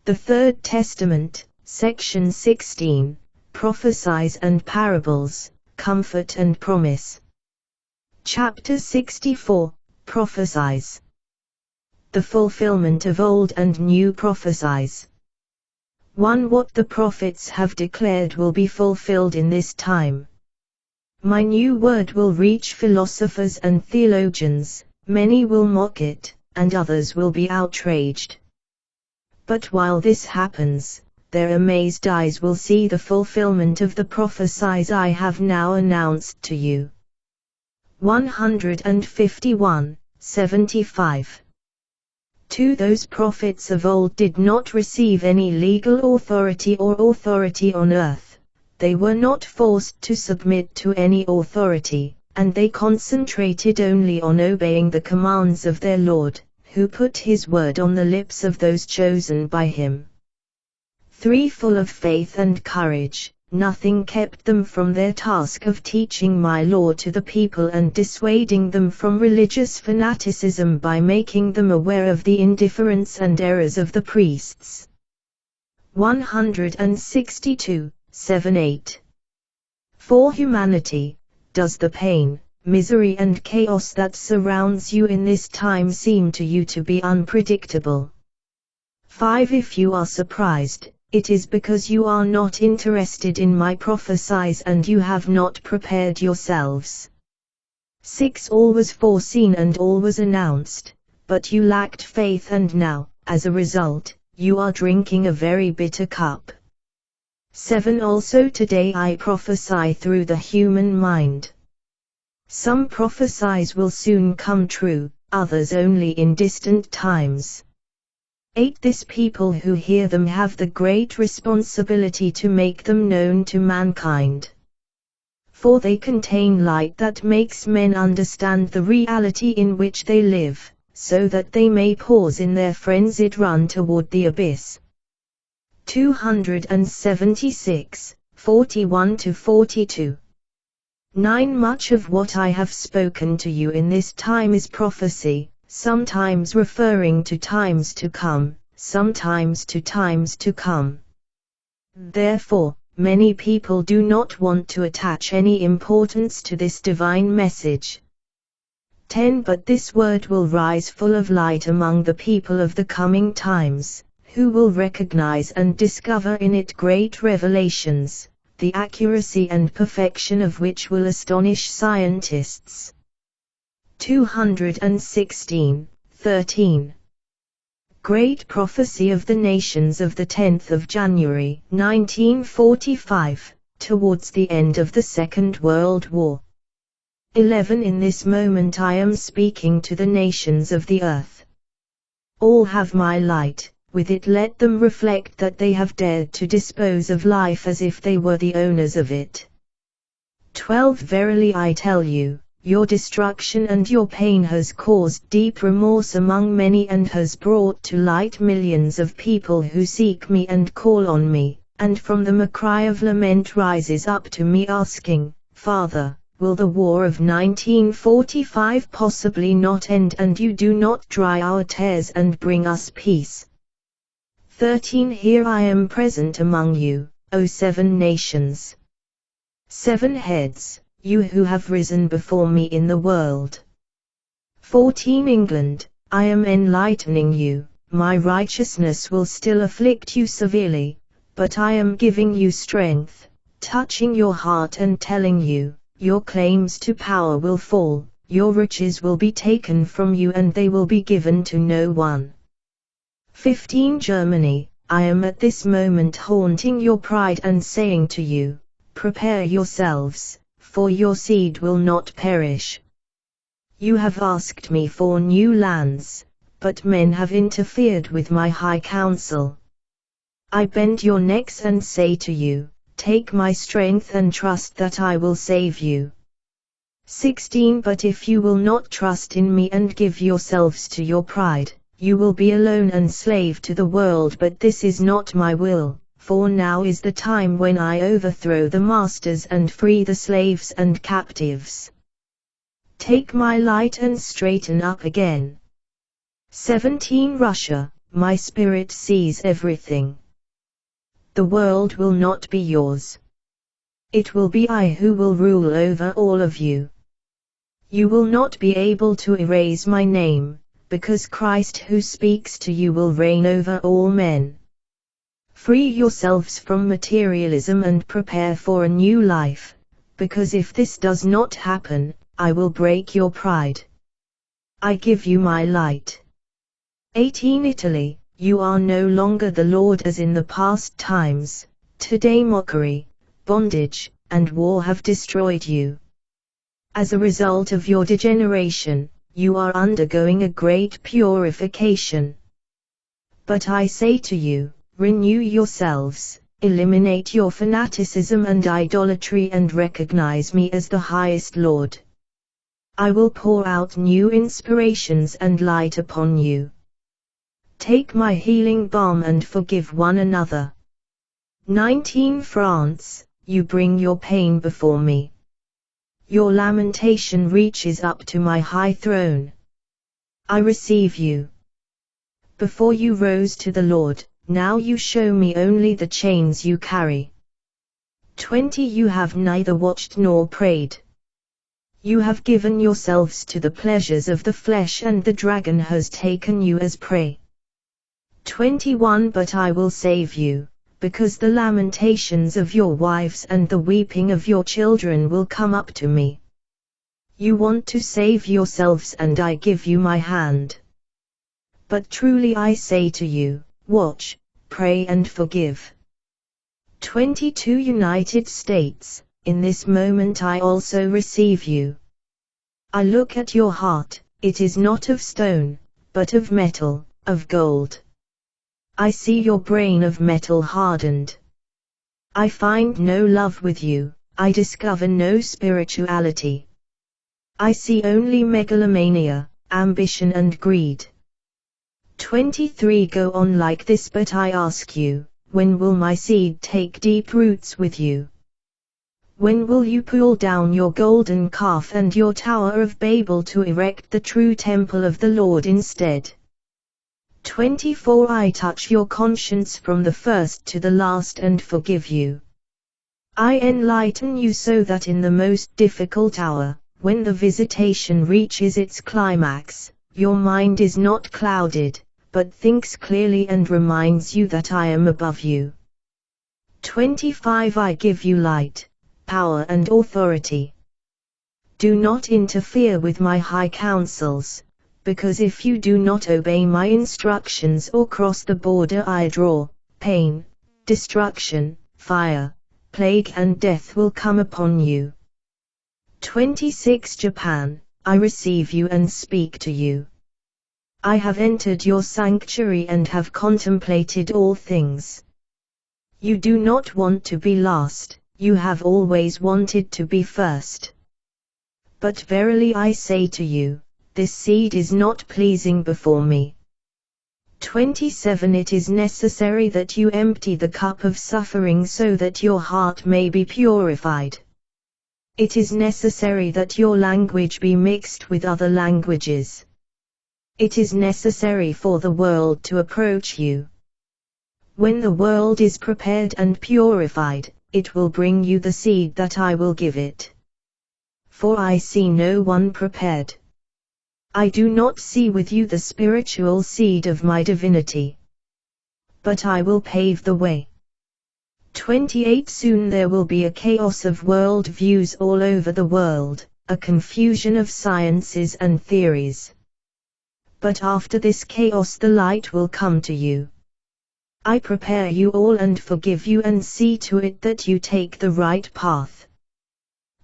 The Third Testament, Section 16, Prophecies and Parables, Comfort and Promise. Chapter 64, Prophecies. The fulfillment of old and new prophecies. 1. What the prophets have declared will be fulfilled in this time. My new word will reach philosophers and theologians, many will mock it, and others will be outraged. But while this happens, their amazed eyes will see the fulfillment of the prophecies I have now announced to you. 151, 75. 2. Those prophets of old did not receive any legal authority or authority on earth. They were not forced to submit to any authority, and they concentrated only on obeying the commands of their Lord, who put his word on the lips of those chosen by him. 3. Full of faith and courage, nothing kept them from their task of teaching my law to the people and dissuading them from religious fanaticism by making them aware of the indifference and errors of the priests. 162, 7-8. For humanity, does the pain, misery and chaos that surrounds you in this time seem to you to be unpredictable? 5. If you are surprised, it is because you are not interested in my prophecies and you have not prepared yourselves. 6. All was foreseen and all was announced, but you lacked faith and now, as a result, you are drinking a very bitter cup. 7. Also today I prophesy through the human mind. Some prophecies will soon come true, others only in distant times. 8. This people who hear them have the great responsibility to make them known to mankind. For they contain light that makes men understand the reality in which they live, so that they may pause in their frenzied run toward the abyss. 276, 41-42. 9. Much of what I have spoken to you in this time is prophecy, sometimes referring to times to come, sometimes to times to come. Therefore, many people do not want to attach any importance to this divine message. 10. But this word will rise full of light among the people of the coming times, who will recognize and discover in it great revelations, the accuracy and perfection of which will astonish scientists. 216, 13. Great Prophecy of the Nations of the 10th of January, 1945, towards the end of the Second World War. 11. In this moment I am speaking to the nations of the earth. All have my light, with it let them reflect that they have dared to dispose of life as if they were the owners of it. 12. Verily I tell you, your destruction and your pain has caused deep remorse among many and has brought to light millions of people who seek me and call on me, and from them a cry of lament rises up to me asking, Father, will the war of 1945 possibly not end and you do not dry our tears and bring us peace? 13. Here I am present among you, O 7 nations. 7 heads, you who have risen before me in the world. 14. England, I am enlightening you, my righteousness will still afflict you severely, but I am giving you strength, touching your heart and telling you, your claims to power will fall, your riches will be taken from you and they will be given to no one. 15. Germany, I am at this moment haunting your pride and saying to you, prepare yourselves, for your seed will not perish. You have asked me for new lands, but men have interfered with my high counsel. I bend your necks and say to you, take my strength and trust that I will save you. 16. But if you will not trust in me and give yourselves to your pride, you will be alone and slave to the world, but this is not my will. For now is the time when I overthrow the masters and free the slaves and captives. Take my light and straighten up again. 17. Russia, my Spirit sees everything. The world will not be yours. It will be I who will rule over all of you. You will not be able to erase my name, because Christ who speaks to you will reign over all men. Free yourselves from materialism and prepare for a new life, because if this does not happen, I will break your pride. I give you my light. 18 Italy, you are no longer the Lord as in the past times. Today mockery, bondage, and war have destroyed you. As a result of your degeneration, you are undergoing a great purification. But I say to you, renew yourselves, eliminate your fanaticism and idolatry and recognize me as the highest Lord. I will pour out new inspirations and light upon you. Take my healing balm and forgive one another. 19 France, you bring your pain before me. Your lamentation reaches up to my high throne. I receive you. Before you rose to the Lord, now you show me only the chains you carry. 20 You have neither watched nor prayed. You have given yourselves to the pleasures of the flesh and the dragon has taken you as prey. 21 But I will save you, because the lamentations of your wives and the weeping of your children will come up to me. You want to save yourselves and I give you my hand. But truly I say to you, watch, pray and forgive. 22 United States, in this moment I also receive you. I look at your heart, it is not of stone, but of metal, of gold. I see your brain of metal hardened. I find no love with you, I discover no spirituality. I see only megalomania, ambition and greed. 23 Go on like this but I ask you, when will my seed take deep roots with you? When will you pull down your golden calf and your Tower of Babel to erect the true temple of the Lord instead? 24 I touch your conscience from the first to the last and forgive you. I enlighten you so that in the most difficult hour, when the visitation reaches its climax, your mind is not clouded, but thinks clearly and reminds you that I am above you. 25 I give you light, power and authority. Do not interfere with my high counsels, because if you do not obey my instructions or cross the border I draw, pain, destruction, fire, plague and death will come upon you. 26 Japan, I receive you and speak to you. I have entered your sanctuary and have contemplated all things. You do not want to be last, you have always wanted to be first. But verily I say to you, this seed is not pleasing before me. 27 It is necessary that you empty the cup of suffering so that your heart may be purified. It is necessary that your language be mixed with other languages. It is necessary for the world to approach you. When the world is prepared and purified, it will bring you the seed that I will give it. For I see no one prepared. I do not see with you the spiritual seed of my divinity. But I will pave the way. 28 Soon there will be a chaos of world views all over the world, a confusion of sciences and theories. But after this chaos the light will come to you. I prepare you all and forgive you and see to it that you take the right path.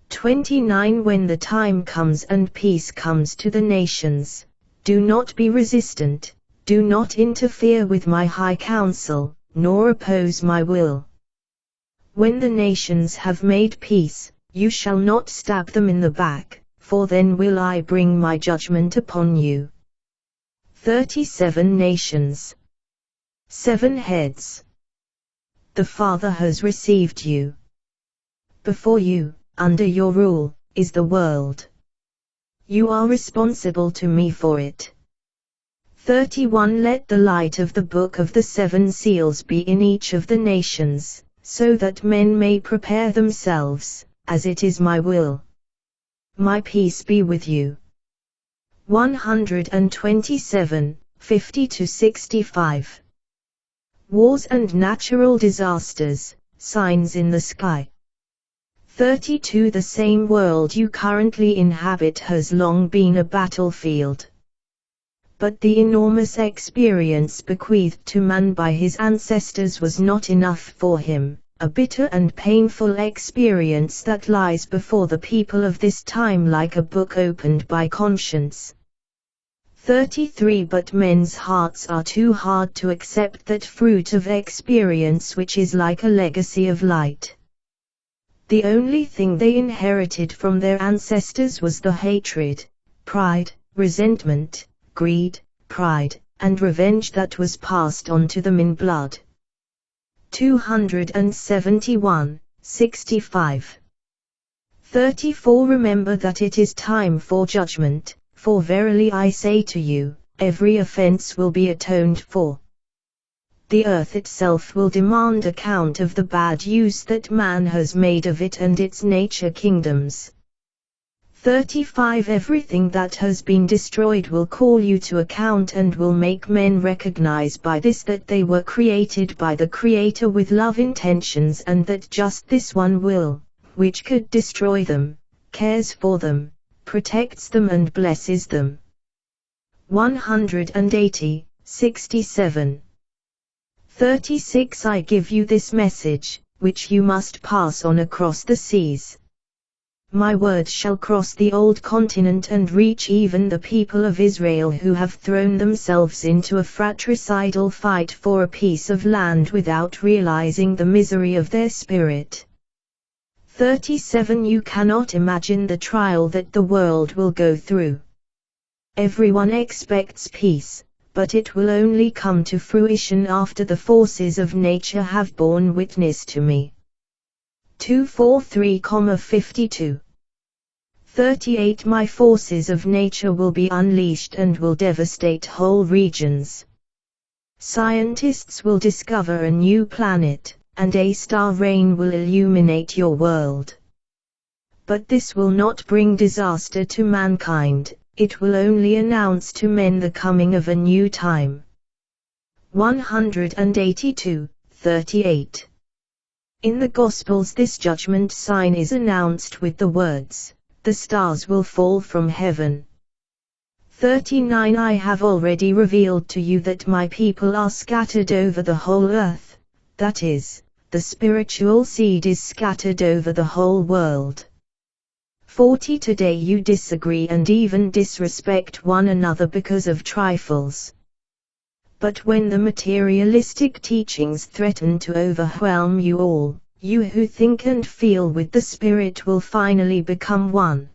29 When the time comes and peace comes to the nations, do not be resistant, do not interfere with my high counsel, nor oppose my will. When the nations have made peace, you shall not stab them in the back, for then will I bring my judgment upon you. 37 Nations. 7 heads. The Father has received you. Before you, under your rule, is the world. You are responsible to me for it. 31 Let the light of the book of the 7 seals be in each of the nations, so that men may prepare themselves, as it is my will. My peace be with you. 127, 50-65. Wars and natural disasters, signs in the sky. 32 The same world you currently inhabit has long been a battlefield. But the enormous experience bequeathed to man by his ancestors was not enough for him, a bitter and painful experience that lies before the people of this time like a book opened by conscience. 33 But men's hearts are too hard to accept that fruit of experience which is like a legacy of light. The only thing they inherited from their ancestors was the hatred, pride, resentment, greed, pride, and revenge that was passed on to them in blood. 271, 65. 34 Remember that it is time for judgment, for verily I say to you, every offense will be atoned for. The earth itself will demand account of the bad use that man has made of it and its nature kingdoms. 35 Everything that has been destroyed will call you to account and will make men recognize by this that they were created by the Creator with love intentions and that just this one will, which could destroy them, cares for them, protects them and blesses them. 180, 67. 36 I give you this message, which you must pass on across the seas. My word shall cross the old continent and reach even the people of Israel who have thrown themselves into a fratricidal fight for a piece of land without realizing the misery of their spirit. 37 You cannot imagine the trial that the world will go through. Everyone expects peace, but it will only come to fruition after the forces of nature have borne witness to me. 243,52. 38 My forces of nature will be unleashed and will devastate whole regions. Scientists will discover a new planet, and a star rain will illuminate your world. But this will not bring disaster to mankind, it will only announce to men the coming of a new time. 182, 38. In the Gospels this judgment sign is announced with the words, "The stars will fall from heaven." 39 I have already revealed to you that my people are scattered over the whole earth, that is, the spiritual seed is scattered over the whole world. 40 Today you disagree and even disrespect one another because of trifles. But when the materialistic teachings threaten to overwhelm you all, you who think and feel with the Spirit will finally become one.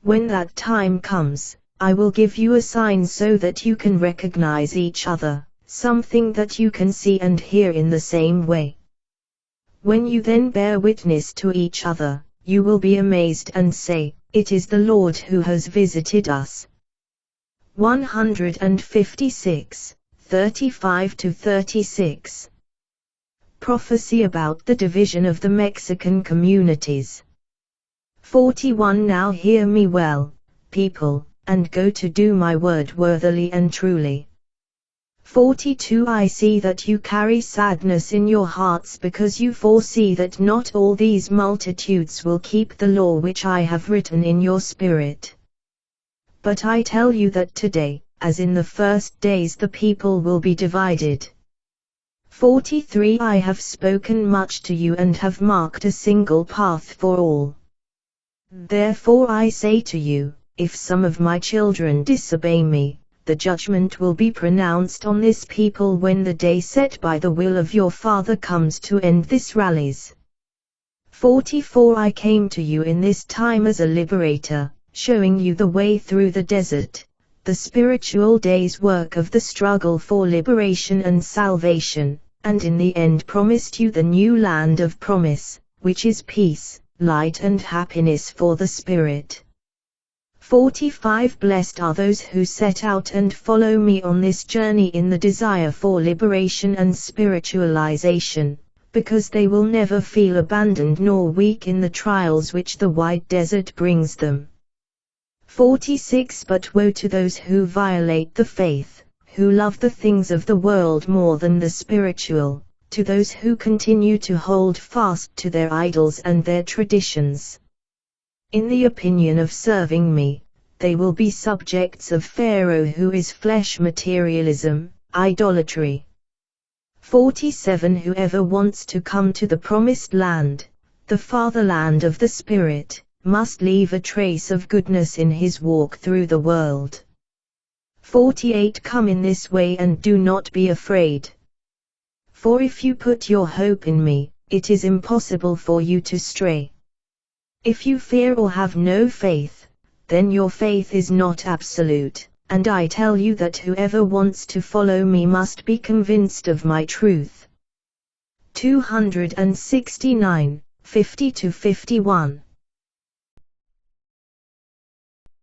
When that time comes, I will give you a sign so that you can recognize each other, something that you can see and hear in the same way. When you then bear witness to each other, you will be amazed and say, "It is the Lord who has visited us." 156, 35-36. Prophecy about the division of the Mexican communities. 41 Now hear me well, people, and go to do my word worthily and truly. 42 I see that you carry sadness in your hearts because you foresee that not all these multitudes will keep the law which I have written in your spirit. But I tell you that today, as in the first days, the people will be divided. 43 I have spoken much to you and have marked a single path for all. Therefore I say to you, if some of my children disobey me, the judgment will be pronounced on this people when the day set by the will of your Father comes to end this rallies. 44 I came to you in this time as a liberator, showing you the way through the desert, the spiritual day's work of the struggle for liberation and salvation, and in the end promised you the new land of promise, which is peace, light and happiness for the spirit. 45 Blessed are those who set out and follow me on this journey in the desire for liberation and spiritualization, because they will never feel abandoned nor weak in the trials which the wide desert brings them. 46 But woe to those who violate the faith, who love the things of the world more than the spiritual, to those who continue to hold fast to their idols and their traditions. In the opinion of serving me, they will be subjects of Pharaoh, who is flesh materialism, idolatry. 47 Whoever wants to come to the promised land, the fatherland of the Spirit, must leave a trace of goodness in his walk through the world. 48 Come in this way and do not be afraid. For if you put your hope in me, it is impossible for you to stray. If you fear or have no faith, then your faith is not absolute, and I tell you that whoever wants to follow me must be convinced of my truth. 269, 50-51